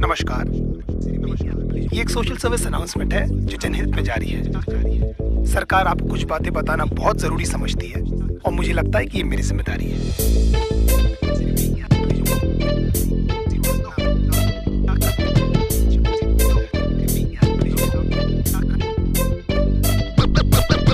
नमस्कार। ये एक सोशल सर्विस अनाउंसमेंट है जो जनहित में जारी है। सरकार आपको कुछ बातें बताना बहुत जरूरी समझती है और मुझे लगता है कि ये मेरी जिम्मेदारी है।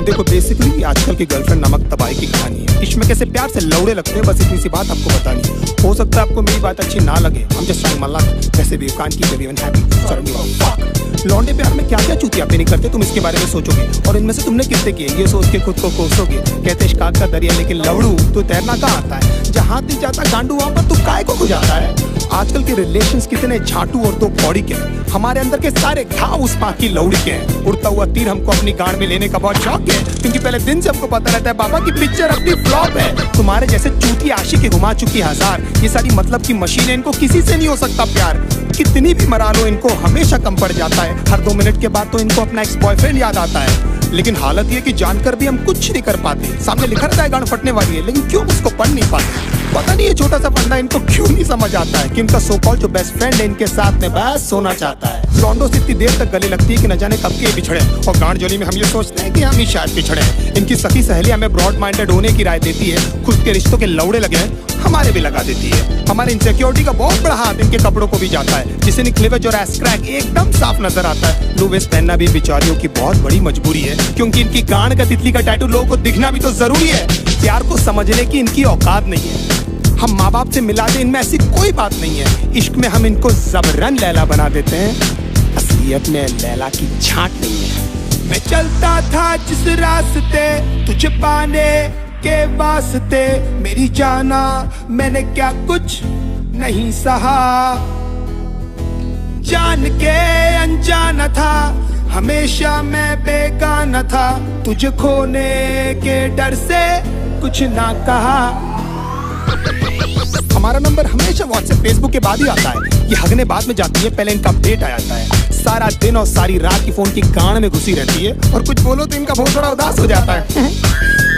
देखो बेसिकली आजकल की गर्लफ्रेंड नमक तबाही की कहानी है। इश्क में कैसे प्यार से लौड़े लगते हैं, बस इतनी सी बात आपको बतानी है। हो सकता है आपको मेरी बात अच्छी ना लगे, हम जस्ट ट्राइंग माय लक, वैसे भी you can't keep everyone happy, so don't fuck. लौंडे प्यार में क्या क्या चूतियां नहीं करते, तुम इसके बारे में सोचोगे और इनमें से तुमने कितने किए ये सोच के खुद को कोसोगे। कहते इश्क का दरिया लेकिन लवड़ू तो तैरना कहाँ आता है, जहाँ नहीं जाता गांडू वहां पर तू काय को गुजारता है। आजकल के रिलेशंस कितने छाटू और दो कौड़ी के, हमारे अंदर के सारे घाव उस पाक की लौड़ी के हैं। उड़ता हुआ तीर हमको अपनी गांड में लेने का बहुत शौक है, क्योंकि पहले दिन से हमको पता रहता है बाबा की पिक्चर अपनी फ्लॉप है। तुम्हारे जैसे चूती आशिक घुमा चुकी हजार, ये सारी मतलब की मशीन है, इनको किसी से नहीं हो सकता प्यार। कितनी भी मरा लो इनको हमेशा कम पड़ जाता है, हर 2 मिनट के बाद तो इनको अपना एक्स बॉयफ्रेंड याद आता है। लेकिन हालत ये कि जानकर भी हम कुछ नहीं कर पाते, सामने लिखा रहता है गांड फटने वाली है, लेकिन क्यों उसको पढ़ नहीं पाते। पता नहीं ये छोटा सा फंडा इनको क्यों नहीं समझ आता है कि इनका सो कॉल्ड जो बेस्ट फ्रेंड है इनके साथ में बस सोना चाहता है। लॉन्डो से इतनी देर तक गले लगती है कि न जाने कब के बिछड़े, और गांड जोली में हम ये सोचते हैं कि हम ही शायद पिछड़े। इनकी सखी सहेली हमें ब्रॉड माइंडेड होने की राय देती है, खुद के रिश्तों के लौड़े लगे हैं हमारे भी लगा देती है। हमारे इनसिक्योरिटी का बहुत बड़ा हाथ इनके कपड़ों को भी जाता है, जिसे निकलेवेज और एस क्रैक एकदम साफ नजर आता है। लो वेस्ट पहनना भी बेचारियों की बहुत बड़ी मजबूरी है, क्योंकि इनकी गांड का तितली का टैटू लोगों को दिखना भी तो जरूरी है। प्यार को समझने की इनकी औकात नहीं है, हम माँ बाप से मिला दे इनमें ऐसी कोई बात नहीं है। इश्क में हम इनको जबरन लैला बना देते हैं, असलियत में लैला की छांट नहीं है। मैं चलता था जिस रास्ते तुझे पाने के वास्ते, मेरी जाना मैंने क्या कुछ नहीं सहा। जान के अनजाना था, हमेशा मैं बेगाना था, तुझे खोने के डर से कुछ ना कहा। हमारा नंबर हमेशा व्हाट्सएप फेसबुक के बाद ही आता है, ये हगने बाद में जाती है, पहले इनका अपडेट आ जाता है। सारा दिन और सारी रात की फोन की गांड में घुसी रहती है, और कुछ बोलो तो इनका बहुत थोड़ा उदास हो जाता है।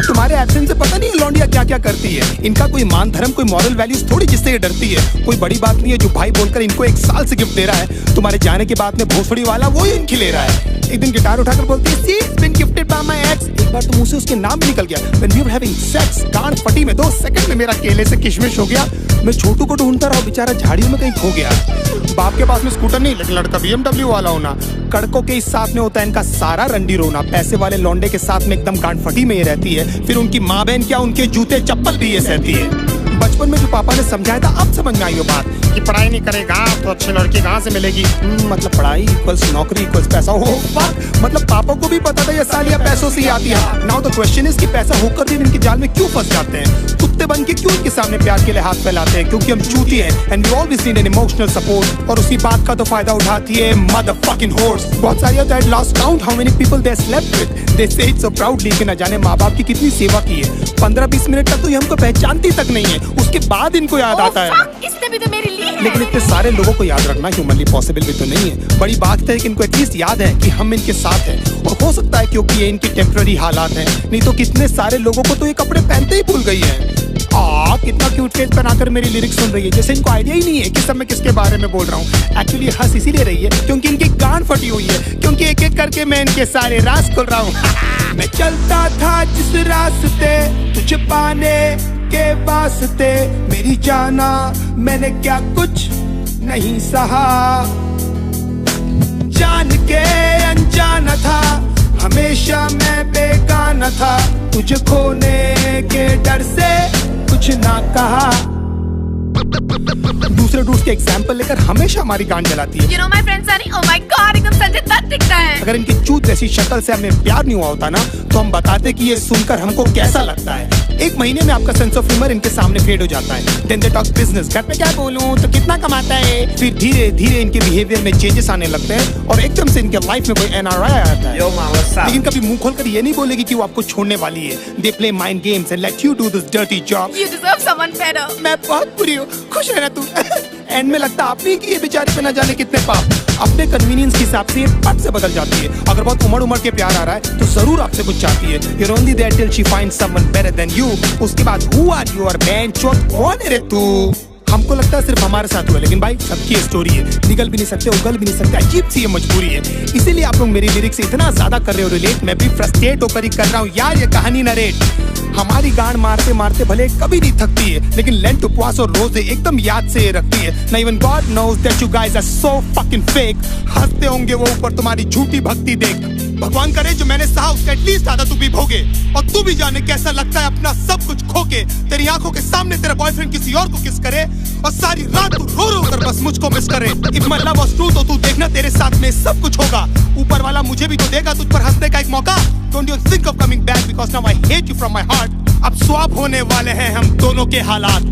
तुम्हारे एब्सेंस से पता नहीं है लौंडिया क्या क्या करती है, इनका कोई मान धर्म कोई मॉरल वैल्यूज थोड़ी जिससे ये डरती है। कोई बड़ी बात नहीं है जो भाई बोलकर इनको 1 साल से गिफ्ट दे रहा है, तुम्हारे जाने के बाद में भोसड़ी वाला वो ही इनकी ले रहा है। एक दिन गिटार उठाकर बोलती है see it's been gifted by my ex, एक बार तो मुंह से उसके नाम भी निकल गया। When we were having sex, गांड फटी में 2 सेकंड में मेरा केले से किशमिश हो गया। मैं छोटू को ढूंढता रहा, बेचारा झाड़ियों में कहीं खो गया। बाप के पास में स्कूटर नहीं, लेकिन लड़का BMW वाला होना। कड़कों के इस साथ में होता है इनका सारा रंडी रोना, पैसे वाले लौंडे के साथ में एकदम गांड फटी में ये रहती है। फिर उनकी माँ बहन क्या, उनके जूते चप्पल भी ये सहती है। बचपन में जो पापा ने समझाया था अब समझ में आई वो बात कि पढ़ाई नहीं करेगा तो अच्छी लड़की कहाँ से मिलेगी। मतलब पढ़ाई इक्वल्स नौकरी इक्वल्स पैसा। हो मतलब पापा को भी पता था ये सालियां पैसों से ही आती है। नाउ द क्वेश्चन इज कि पैसा होकर भी इनके जाल में क्यों फंस जाते हैं, कुत्ते बन के क्यों इनके सामने प्यार के लिए हाथ फैलाते हैं, क्योंकि हम चूती हैं and we always need an emotional support. और उसी बात का तो फायदा उठाती है मदरफकिंग होर्स। बहुत सारी that lost count how many people they slept with, they say it so proudly कि न जाने माँ बाप की कितनी सेवा की है। 15-20 मिनट तक तो ये हमको पहचानती तक नहीं है, उसके बाद इनको याद आता है। इसने भी तो मेरे लिए है। लेकिन इतने सारे लोगों को याद रखना ह्यूमनली पॉसिबल भी तो नहीं है। बड़ी बात है कि इनको एटलीस्ट याद है कि हम इनके साथ हैं, और हो सकता है क्योंकि ये इनकी टेम्पररी हालात हैं, नहीं तो कितने सारे लोगों को तो ये कपड़े पहनते ही भूल गई है। कितना क्यूट फेस बनाकर मेरी लिरिक्स सुन रही है, जैसे इनको आइडिया ही नहीं है कि सब मैं किसके बारे में बोल रहा हूँ। एक्चुअली हंस इसीलिए रही है क्योंकि इनकी गांड फटी हुई है, क्योंकि एक एक करके मैं इनके सारे राज खोल रहा हूँ। मैं चलता था जिस रास्ते तुझे पाने के वास्ते, मेरी जाना मैंने क्या कुछ नहीं सहा। जान के अनजाना था, हमेशा मैं बेगाना था, तुझे खोने के डर से कुछ ना कहा। दूसरे डूड्स के एग्जाम्पल लेकर हमेशा हमारी गांड जलाती है। You know my friend Sunny, oh my God, एकदम संजय दत्त दिखता है। अगर इनकी चूत जैसी शक्ल से हमें प्यार नहीं हुआ होता ना, तो हम बताते कि ये सुनकर हमको कैसा लगता है। 1 महीने में आपका सेंस ऑफ ह्यूमर इनके सामने फेड हो जाता है। Then they talk business, घर पे क्या बोलूं तो कितना कमाता है। फिर धीरे धीरे इनके बिहेवियर में चेंजेस आने लगते हैं, और एकदम से इनके लाइफ में कोई NRI आ जाता है। लेकिन कभी मुंह खोलकर ये नहीं बोलेगी कि वो आपको छोड़ने वाली है। They play mind games and let you do this dirty job. You deserve someone better. मैं बहुत बुरी हूँ, खुश रहना तू। एंड में लगता आप नहीं कि ये बेचारी पे न जाने कितने पाप। अपने कन्वीनियंस के हिसाब से ये पट से बदल जाती है। अगर बहुत उमड़ के प्यार आ रहा है तो जरूर आपसे कुछ चाहती है। You're only there till she finds someone better than you. उसके बाद who are you और बैंड चोट कौन है रे तू। हम आपको लगता है सिर्फ हमारे साथ हुआ, लेकिन भाई सबकी स्टोरी है, निकल भी नहीं सकते, उगल भी नहीं सकते, अजीब सी ये मजबूरी है। इसीलिए आप लोग मेरी लिरिक्स से इतना ज्यादा कर रहे हो रिलेट, मैं भी फ्रस्ट्रेट होकर ही कर रहा हूँ यार ये कहानी नरेट। हमारी गांड मारते मारते भले कभी नहीं थकती है, लेकिन लेंट उपवास और रोजे एकदम याद से रखती है ना। Even God knows that you guys are so fucking fake. हंसते होंगे वो ऊपर तुम्हारी झूठी भक्ति देख। भगवान करे जो मैंने सहा उसका एटलीस्ट आधा तू भी भोगे, और तू भी जाने कैसा लगता है अपना सब कुछ खोके। तेरी आंखों के सामने तेरा बॉयफ्रेंड किसी और को किस करे, और सारी रात तू रो रो कर बस मुझको मिस करे। If my love was true तो तू देखना तेरे साथ में सब कुछ होगा। ऊपर वाला मुझे भी तो देगा तुझ पर हंसने का एक मौका। Don't you think of coming back because now I hate you from my heart. अब स्वैप होने वाले हैं हम दोनों के हालात।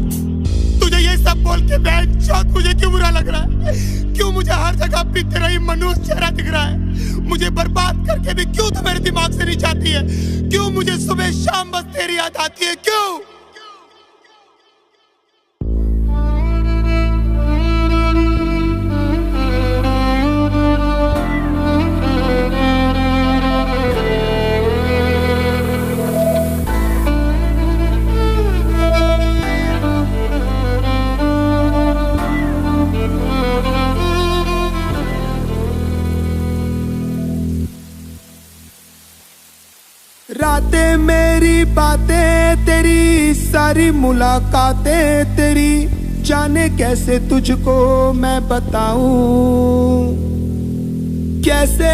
तुझे ये सब बोल के बेंचौत मुझे क्यों बुरा लग रहा है? क्यों मुझे हर जगह अपनी तेरा ही मनुष्य चेहरा दिख रहा है? मुझे बर्बाद करके भी क्यों तू मेरे दिमाग से नहीं जाती है? क्यों मुझे सुबह शाम बस तेरी याद आती है? क्यों? रातें मेरी बातें तेरी, सारी मुलाकातें तेरी, जाने कैसे तुझको मैं बताऊं, कैसे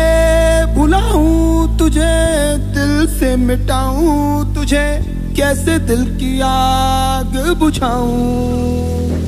भुलाऊं तुझे, दिल से मिटाऊं तुझे, कैसे दिल की आग बुझाऊं।